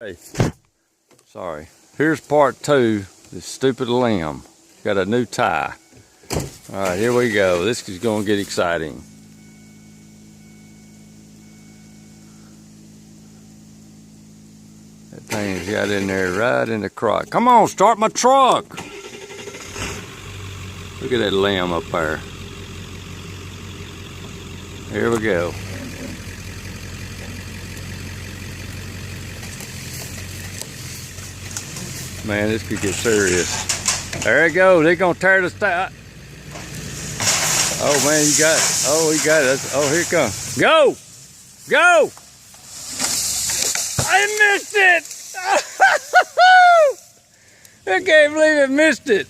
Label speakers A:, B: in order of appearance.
A: Hey, sorry. Here's part two, this stupid limb. Got a new tie. All right, here we go. This is gonna get exciting. That thing's got in there right in the crotch. Come on, start my truck. Look at that limb up there. Here we go. Man, this could get serious. There it goes. They're gonna tear the stuff. Oh man, you got it. Oh, he got it. Oh, here it comes. Go! Go! I missed it! I can't believe it missed it.